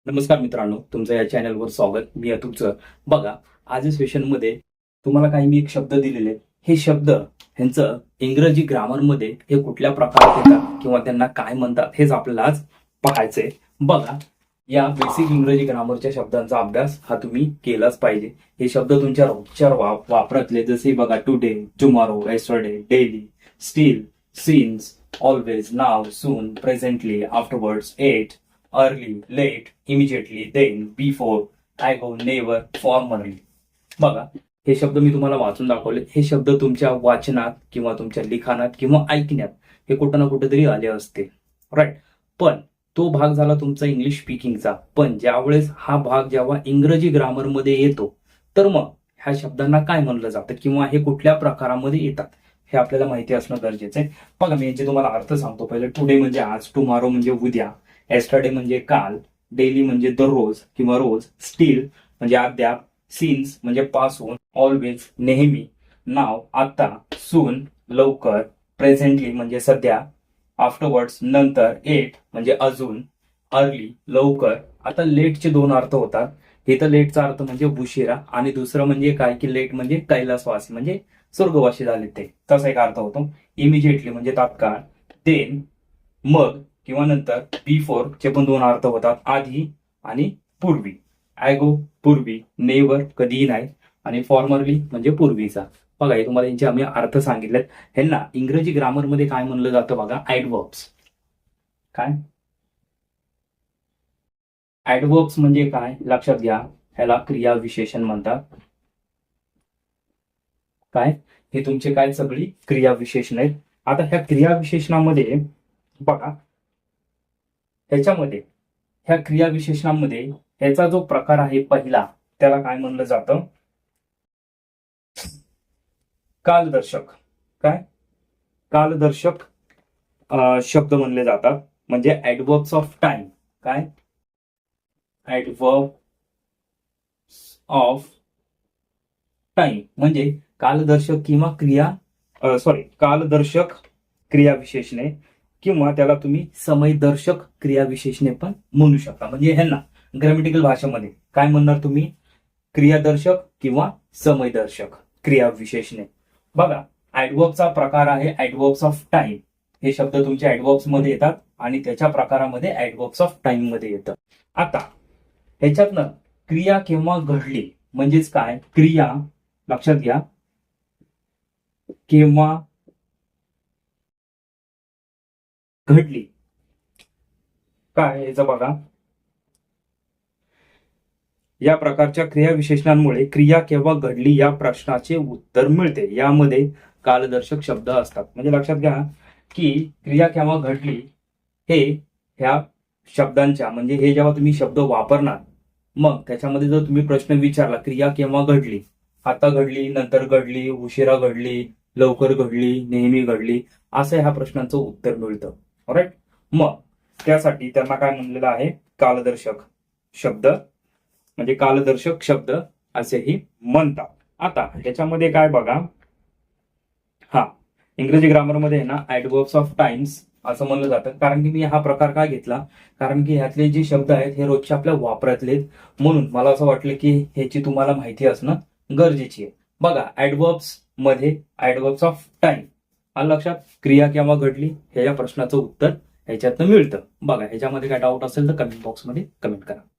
नमस्कार मित्रांनो, तुमचं या चॅनलवर स्वागत. मी तुमचं. बघा, आज सेशनमध्ये तुम्हाला काही मी एक शब्द दिलेले आहेत. हे शब्द ह्यांचं इंग्रजी ग्रामरमध्ये हे कुठल्या प्रकारात येतात किंवा त्यांना काय म्हणतात हेच आपल्याला आज पाहायचंय. बघा, या बेसिक इंग्रजी ग्रामरच्या शब्दांचा अभ्यास हा तुम्ही केलाच पाहिजे. हे शब्द तुमच्या रोजच्या वापरातले, जसे बघा today, tomorrow, yesterday, daily, still, since, always, now, soon, presently, afterwards, at, early, late, immediately, then, before, ago, never, formerly. बघा, हे शब्द मी तुम्हाला वाचून दाखवले. हे शब्द तुमच्या वाचनात किंवा तुमच्या लिखाणात किंवा ऐकण्यात हे कुठं ना कुठेतरी आले असते, राईट. पण तो भाग झाला तुमचा इंग्लिश स्पीकिंगचा. पण ज्यावेळेस हा भाग जेव्हा इंग्रजी ग्रामरमध्ये येतो, तर मग ह्या शब्दांना काय म्हणलं जातं किंवा हे कुठल्या प्रकारामध्ये येतात हे आपल्याला माहिती असणं गरजेचं आहे. बघा, मी याचे तुम्हाला अर्थ सांगतो. पहिले टुडे म्हणजे आज, टुमॉरो म्हणजे उद्या, येस्टरडे म्हणजे काल, डेली म्हणजे दररोज किंवा रोज, स्टील म्हणजे अद्याप, सिन्स म्हणजे पासून, ऑलवेज नेहमी, नाव आता, सून लवकर, प्रेझेंटली म्हणजे सध्या, आफ्टरवर्ड्स नंतर, एट म्हणजे अजून, अर्ली लवकर. आता लेटचे दोन अर्थ होतात. हे तर लेटचा अर्थ म्हणजे उशिरा, आणि दुसरं म्हणजे काय की लेट म्हणजे कैलासवासी म्हणजे स्वर्गवासी झाले ते, तसा एक अर्थ होतो. इमिजिएटली म्हणजे तात्काळ, देन मग किंवा नंतर, बिफोर चे पण दोन अर्थ होतात, आधी आणि पूर्वी. ॲगो पूर्वी, नेव्हर कधीही नाही, आणि फॉर्मरली म्हणजे पूर्वीचा. बघा, हे तुम्हाला यांचे आम्ही अर्थ सांगितलेत. ह्यांना इंग्रजी ग्रामरमध्ये काय म्हणलं जातं बघा, ॲडव्हर्ब्स. काय ॲडव्हर्ब्स म्हणजे काय लक्षात घ्या, ह्याला क्रियाविशेषण म्हणतात. काय हे तुमचे काय सगळी क्रियाविशेषण आहेत. आता ह्या क्रियाविशेषणामध्ये बघा, ह्या क्रियाविशेषणामध्ये ह्याचा जो प्रकार आहे पहिला, त्याला काय म्हणलं जातं, कालदर्शक. काय कालदर्शक शब्द म्हणले जातात, म्हणजे ऍडवर्ब्स ऑफ टाइम. काय ऍडवर्ब ऑफ टाइम म्हणजे कालदर्शक किंवा कालदर्शक क्रियाविशेषणे, किंवा त्याला तुम्ही समयदर्शक क्रियाविशेषणे पण म्हणू शकता. म्हणजे ह्यांना ग्रामॅटिकल भाषेमध्ये काय म्हणणार तुम्ही, क्रियादर्शक किंवा समयदर्शक क्रियाविशेषणे. बघा, ऍडवर्बचा प्रकार आहे ऍडवर्ब्स ऑफ टाइम. हे शब्द तुमच्या ऍडवर्ब्स मध्ये येतात आणि त्याच्या प्रकारामध्ये ऍडवर्ब्स ऑफ टाइम मध्ये येतं. आता ह्याच्यातनं क्रिया केव्हा घडली म्हणजेच काय, क्रिया लक्षात घ्या केव्हा घडली, काय याचं बघा. या प्रकारच्या क्रियाविशेषणांमुळे क्रिया केव्हा घडली या प्रश्नाचे उत्तर मिळते. यामध्ये कालदर्शक शब्द असतात. म्हणजे लक्षात घ्या की क्रिया केव्हा घडली हे ह्या शब्दांच्या, म्हणजे हे जेव्हा तुम्ही शब्द वापरणार, मग त्याच्यामध्ये जर तुम्ही प्रश्न विचारला क्रिया केव्हा घडली, आता घडली, नंतर घडली, उशिरा घडली, लवकर घडली, नेहमी घडली, असं ह्या प्रश्नांचं उत्तर मिळतं. राईट. मग त्यासाठी त्यांना काय म्हणलेलं आहे, कालदर्शक शब्द, म्हणजे कालदर्शक शब्द असेही म्हणतात. आता त्याच्यामध्ये काय बघा, इंग्रजी ग्रामरमध्ये ना ऍडवर्ब्स ऑफ टाइम्स असं म्हणलं जातं. कारण की मी हा प्रकार काय घेतला, कारण की ह्यातले जे शब्द आहेत हे रोजच्या आपल्या वापरातले, म्हणून मला असं वाटलं की ह्याची तुम्हाला माहिती असणं गरजेची आहे. बघा, ऍडवर्ब्स मध्ये ऍडवर्ब्स ऑफ टाइम आलं लक्षात, क्रिया केव्हा घडली हे या प्रश्नाचं उत्तर ह्याच्यातनं मिळतं. बघा, ह्याच्यामध्ये काय डाऊट असेल तर कमेंट बॉक्समध्ये कमेंट करा.